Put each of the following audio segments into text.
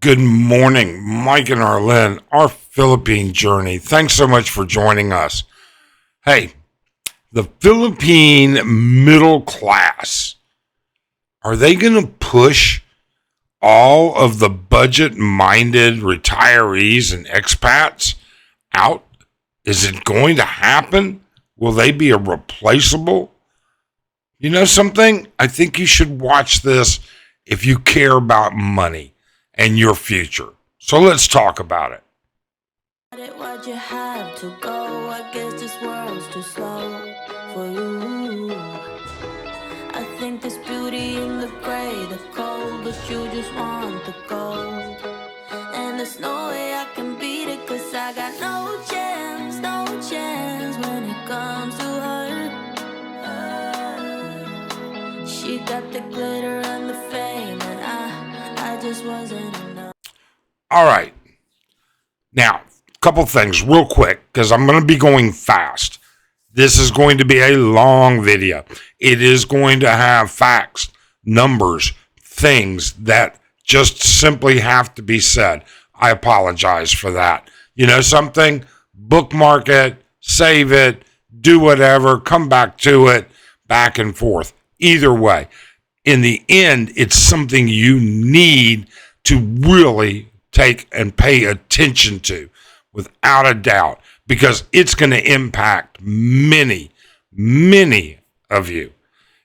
Good morning, Mike and Arlen, our Philippine journey. Thanks so much for joining us. Hey, the Philippine middle class, are they going to push all of the budget-minded retirees and expats out? Is it going to happen? Will they be irreplaceable? You know something? I think you should watch this if you care about money and your future. So let's talk about it. Why'd you have to go? I guess this world's too slow for you. I think there's beauty in the gray, the cold, but you just want the gold. And there's no way I can beat it, cause I got no chance when it comes to her. She got the glitter and the fame, and I just wasn't enough. All right. Now, a couple things real quick, because I'm going to be going fast. This is going to be a long video. It is going to have facts, numbers, things that just simply have to be said. I apologize for that. You know something? Bookmark it, save it, do whatever, come back to it, back and forth. Either way, in the end, it's something you need to really take and pay attention to, without a doubt, because it's going to impact many of you.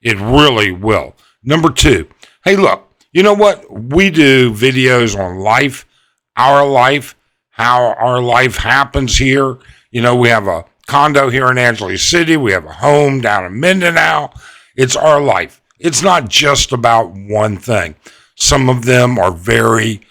It really will. Number two, hey, look, you know what? We do videos on life, our life, how our life happens here. You know, we have a condo here in Angeles City. We have a home down in Mindanao. It's our life. It's not just about one thing. Some of them are very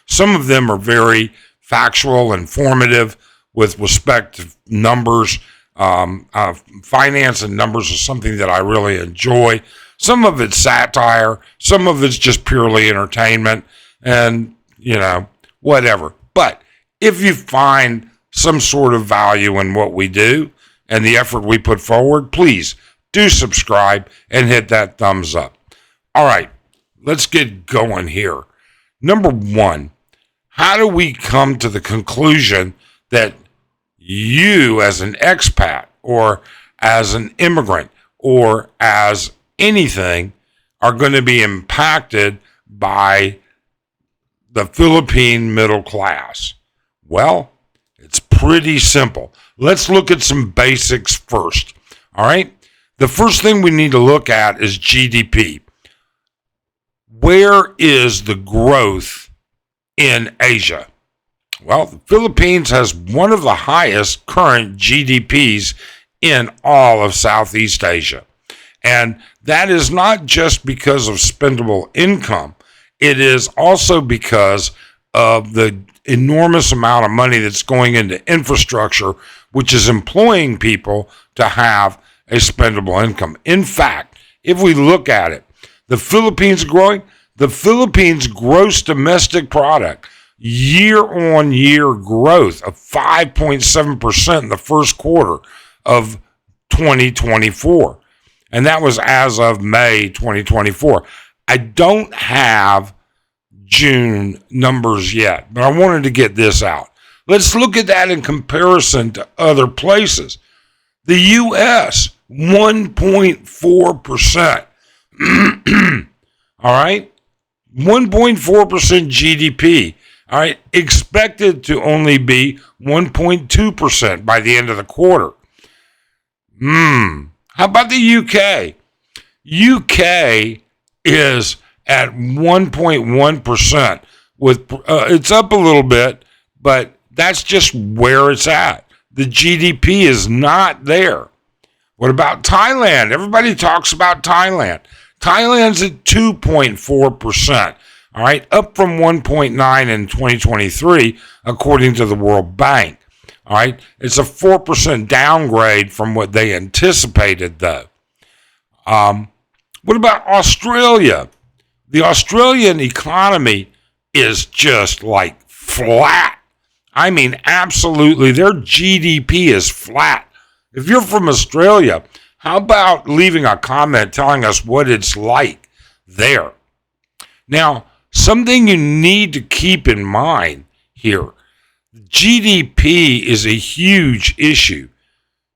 some of them are very factual, informative with respect to numbers. Finance and numbers is something that I really enjoy. Some of it's satire, some of it's just purely entertainment, and, you know, whatever. But if you find some sort of value in what we do and the effort we put forward, please do subscribe and hit that thumbs up. All right. Let's get going here. Number one, how do we come to the conclusion that you as an expat or as an immigrant or as anything are going to be impacted by the Philippine middle class? Well, it's pretty simple. Let's look at some basics first. All right. The first thing we need to look at is GDP. Where is the growth in Asia? Well, the Philippines has one of the highest current GDPs in all of Southeast Asia. And that is not just because of spendable income. It is also because of the enormous amount of money that's going into infrastructure, which is employing people to have a spendable income. In fact, if we look at it, the Philippines growing. The Philippines' gross domestic product, year-on-year growth of 5.7% in the first quarter of 2024. And that was as of May 2024. I don't have June numbers yet, but I wanted to get this out. Let's look at that in comparison to other places. The U.S., 1.4%. All right? 1.4% GDP. All right? Expected to only be 1.2% by the end of the quarter. How about the UK? UK is at 1.1%. With it's up a little bit, but that's just where it's at. The GDP is not there. What about Thailand? Everybody talks about Thailand. Thailand's at 2.4%. All right, up from 1.9 in 2023, according to the World Bank. All right, it's a 4% downgrade from what they anticipated, though. What about Australia? The Australian economy is just like flat. I mean, absolutely, their GDP is flat. If you're from Australia, how about leaving a comment telling us what it's like there? Now, something you need to keep in mind here. GDP is a huge issue.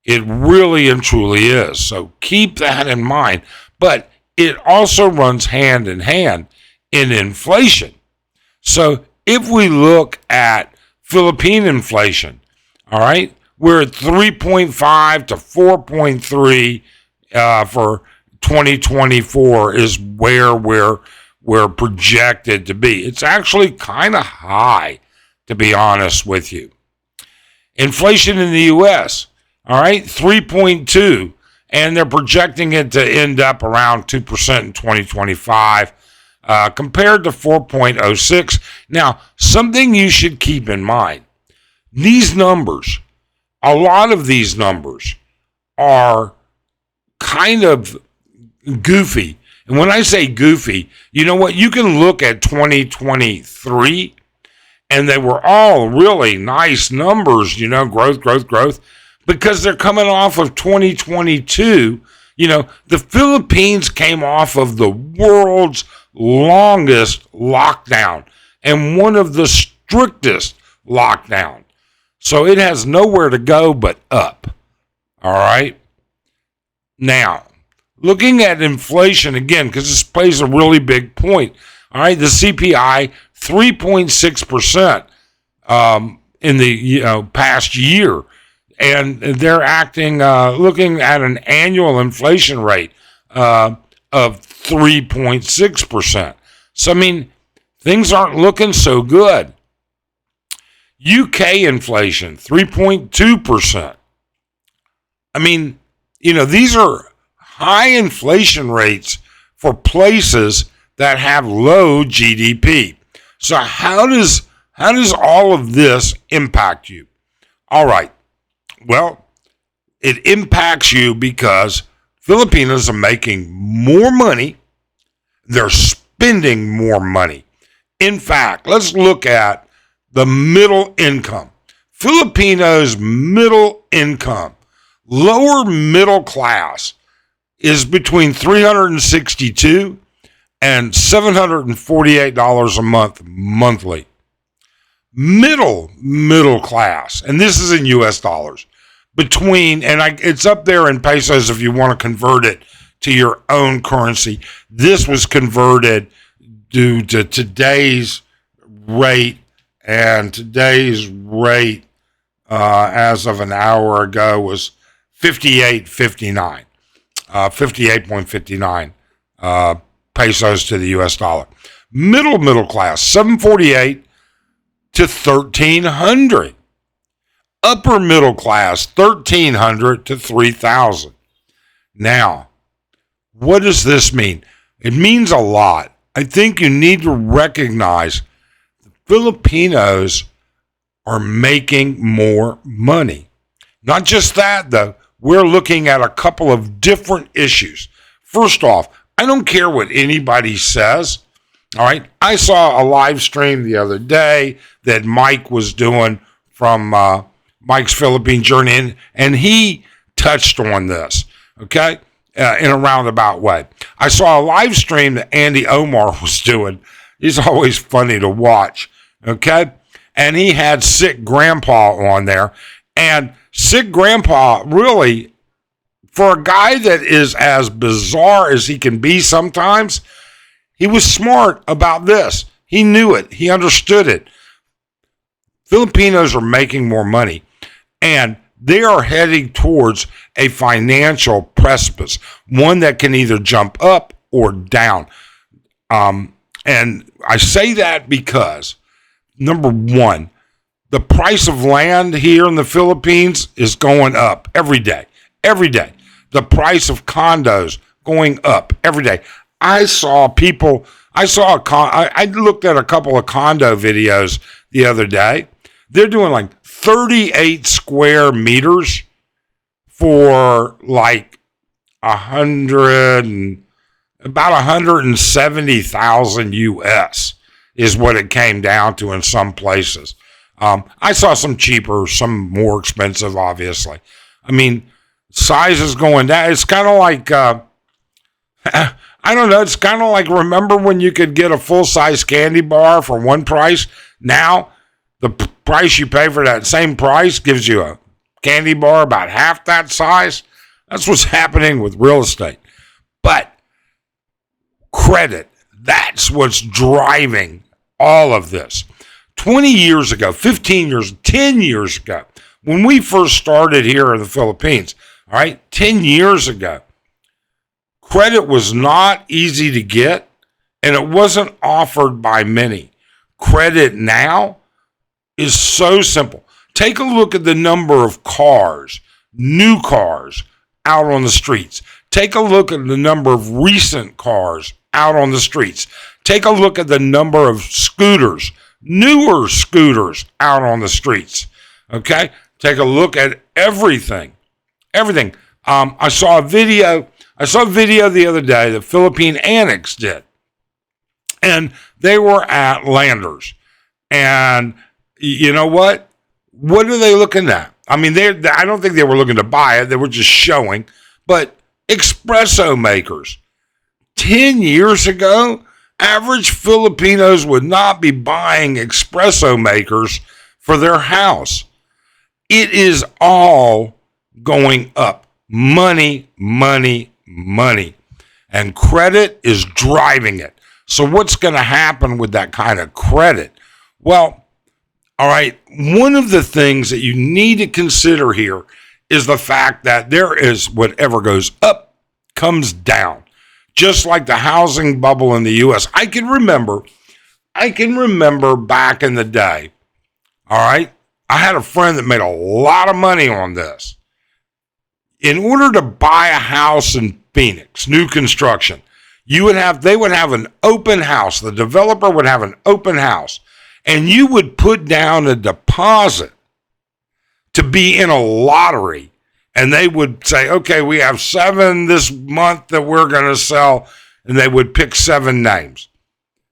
It really and truly is. So keep that in mind. But it also runs hand in hand in inflation. So if we look at Philippine inflation, all right, we're at 3.5 to 4.3 for 2024 is where we're projected to be. It's actually kind of high, to be honest with you. Inflation in the U.S., all right, 3.2, and they're projecting it to end up around 2% in 2025, compared to 4.06. Now, something you should keep in mind, these numbers, a lot of these numbers are kind of goofy. And when I say goofy, you know what? You can look at 2023, and they were all really nice numbers, growth, because they're coming off of 2022. The Philippines came off of the world's longest lockdown and one of the strictest lockdowns. So it has nowhere to go but up. All right. Now, looking at inflation again, because this plays a really big point. All right, the CPI 3.6% in the past year, and they're looking at an annual inflation rate of 3.6%. So I mean, things aren't looking so good. UK inflation 3.2%. I mean, these are high inflation rates for places that have low GDP. So how does all of this impact you? All right. Well, it impacts you because Filipinos are making more money. They're spending more money. In fact, let's look at the middle income. Filipinos' middle income, lower middle class, is between $362 and $748 a month monthly. Middle class, and this is in US dollars, it's up there in pesos if you want to convert it to your own currency. This was converted due to today's rate, and today's rate as of an hour ago was 58.59. 58.59 pesos to the US dollar. Middle class, 748 to 1300. Upper middle class, 1300 to 3000. Now, what does this mean? It means a lot. I think you need to recognize the Filipinos are making more money. Not just that, though. We're looking at a couple of different issues. First off, I don't care what anybody says. All right. I saw a live stream the other day that Mike was doing from Mike's Philippine Journey, and he touched on this, okay, in a roundabout way. I saw a live stream that Andy Omar was doing. He's always funny to watch, okay? And he had Sick Grandpa on there. And Sick Grandpa, really, for a guy that is as bizarre as he can be sometimes, he was smart about this. He knew it. He understood it. Filipinos are making more money, and they are heading towards a financial precipice, one that can either jump up or down. And I say that because, number one, the price of land here in the Philippines is going up every day. Every day. The price of condos going up every day. I looked at a couple of condo videos the other day. They're doing like 38 square meters for like about 170,000 US is what it came down to in some places. I saw some cheaper, some more expensive, obviously. I mean, size is going down. It's kind of like, I don't know. It's kind of like, remember when you could get a full-size candy bar for one price? Now, the price you pay for that same price gives you a candy bar about half that size. That's what's happening with real estate. But credit, that's what's driving all of this. 20 years ago, 15 years, 10 years ago, when we first started here in the Philippines, all right, 10 years ago, credit was not easy to get, and it wasn't offered by many. Credit now is so simple. Take a look at the number of cars, new cars, out on the streets. Take a look at the number of recent cars out on the streets. Take a look at the number of scooters, newer scooters out on the streets. Okay? Take a look at everything. Everything. I saw a video the other day that Philippine Annex did. And they were at Landers. And you know what? What are they looking at? I mean, I don't think they were looking to buy it. They were just showing. But espresso makers. 10 years ago, average Filipinos would not be buying espresso makers for their house. It is all going up. Money, money, money. And credit is driving it. So what's going to happen with that kind of credit? Well, all right, one of the things that you need to consider here is the fact that there is whatever goes up comes down. Just like the housing bubble in the U.S. I can remember back in the day, all right, I had a friend that made a lot of money on this. In order to buy a house in Phoenix, new construction, they would have an open house. The developer would have an open house, and you would put down a deposit to be in a lottery. And they would say, okay, we have 7 this month that we're going to sell. And they would pick 7 names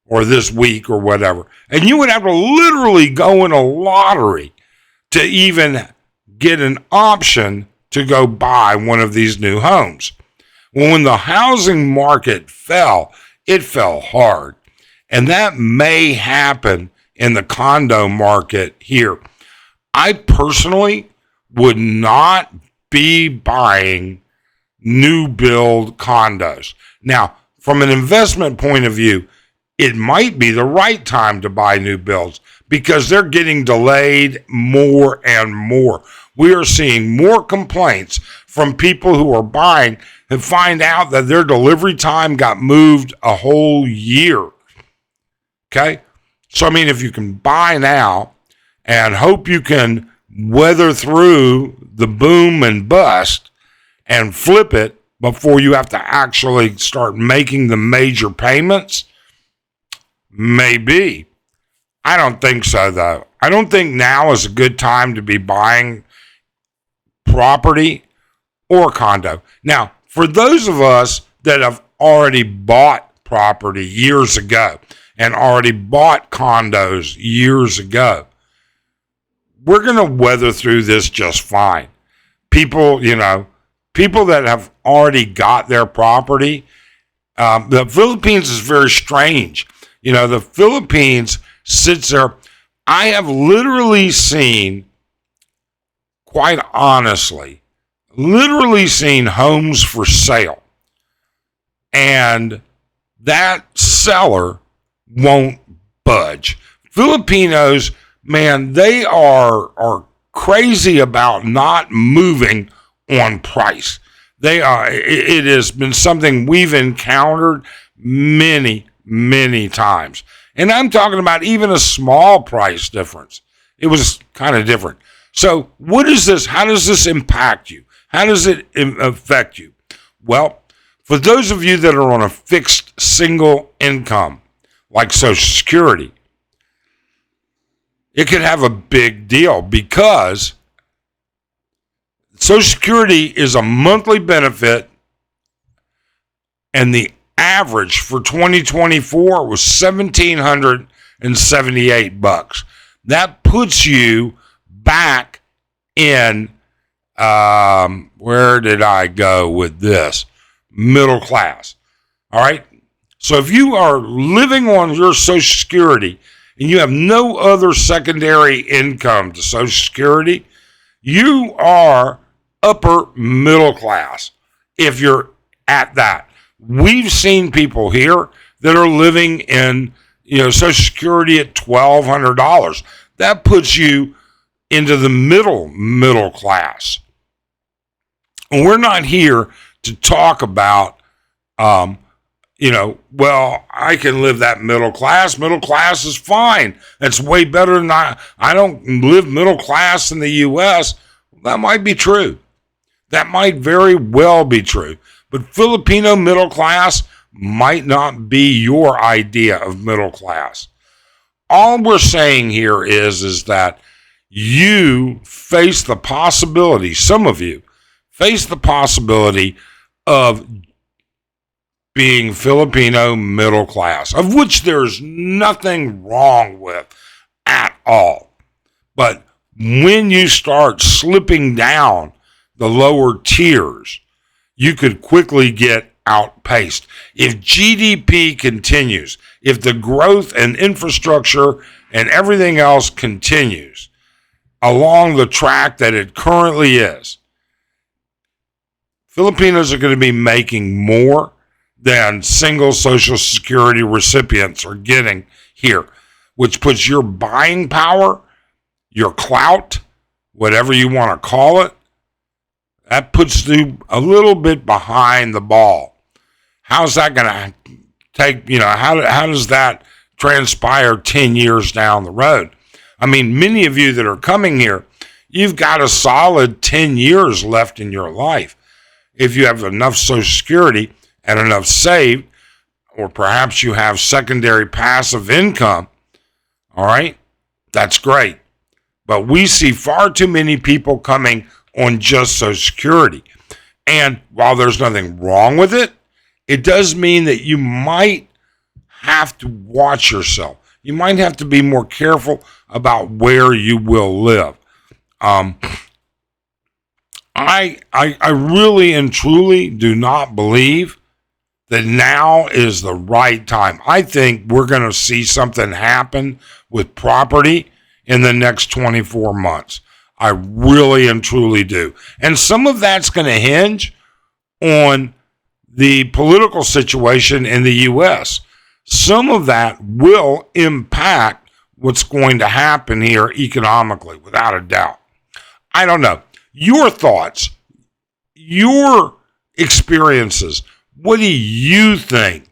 or this week or whatever. And you would have to literally go in a lottery to even get an option to go buy one of these new homes. Well, when the housing market fell, it fell hard. And that may happen in the condo market here. I personally would not be buying new build condos. Now, from an investment point of view, it might be the right time to buy new builds because they're getting delayed more and more. We are seeing more complaints from people who are buying and find out that their delivery time got moved a whole year. Okay? So, I mean, if you can buy now and hope you can weather through the boom and bust and flip it before you have to actually start making the major payments? Maybe. I don't think so, though. I don't think now is a good time to be buying property or condo. Now, for those of us that have already bought property years ago and already bought condos years ago, we're going to weather through this just fine. People that have already got their property. The Philippines is very strange. The Philippines sits there. I have literally seen, quite honestly, homes for sale. And that seller won't budge. Filipinos, man, they are crazy about not moving on price. It has been something we've encountered many, many times. And I'm talking about even a small price difference. It was kind of different. So what is this? How does this impact you? How does it affect you? Well, for those of you that are on a fixed single income, like Social Security, it could have a big deal because Social Security is a monthly benefit, and the average for 2024 was $1,778. That puts you back in, where did I go with this? Middle class. All right. So if you are living on your Social Security and you have no other secondary income to Social Security, you are upper middle class if you're at that. We've seen people here that are living in, Social Security at $1,200. That puts you into the middle class. And we're not here to talk about, well, I can live that middle class. Middle class is fine. That's way better than I don't live middle class in the U.S. That might be true. That might very well be true. But Filipino middle class might not be your idea of middle class. All we're saying here is that you face the possibility, some of you face the possibility of being Filipino middle class, of which there's nothing wrong with at all. But when you start slipping down the lower tiers, you could quickly get outpaced. If GDP continues, if the growth and infrastructure and everything else continues along the track that it currently is, Filipinos are going to be making more than single Social Security recipients are getting here, which puts your buying power, your clout, whatever you want to call it, that puts you a little bit behind the ball. How's that going to take, how does that transpire 10 years down the road? I mean, many of you that are coming here, you've got a solid 10 years left in your life. If you have enough Social Security and enough saved, or perhaps you have secondary passive income, all right, that's great. But we see far too many people coming on just Social Security. And while there's nothing wrong with it, it does mean that you might have to watch yourself. You might have to be more careful about where you will live. I really and truly do not believe that now is the right time. I think we're going to see something happen with property in the next 24 months. I really and truly do. And some of that's going to hinge on the political situation in the U.S. Some of that will impact what's going to happen here economically, without a doubt. I don't know. Your thoughts, your experiences, what do you think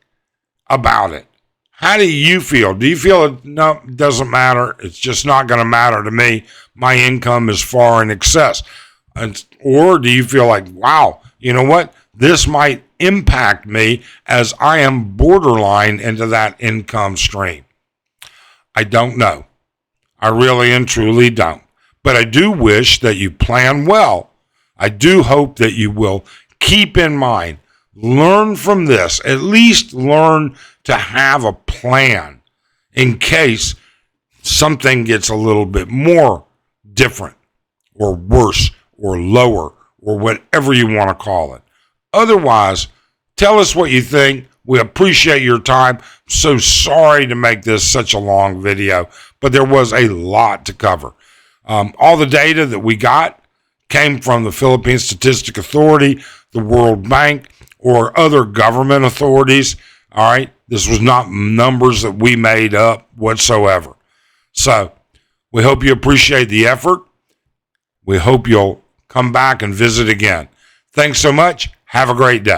about it? How do you feel? Do you feel no, it doesn't matter? It's just not going to matter to me. My income is far in excess. Or do you feel like, wow, you know what? This might impact me as I am borderline into that income stream. I don't know. I really and truly don't. But I do wish that you plan well. I do hope that you will keep in mind, learn from this, at least learn to have a plan in case something gets a little bit more different or worse or lower or whatever you want to call it. Otherwise, tell us what you think. We appreciate your time. So sorry to make this such a long video, but there was a lot to cover. All the data that we got came from the Philippine Statistic Authority, the World Bank, or other government authorities. All right. This was not numbers that we made up whatsoever. So we hope you appreciate the effort. We hope you'll come back and visit again. Thanks so much. Have a great day.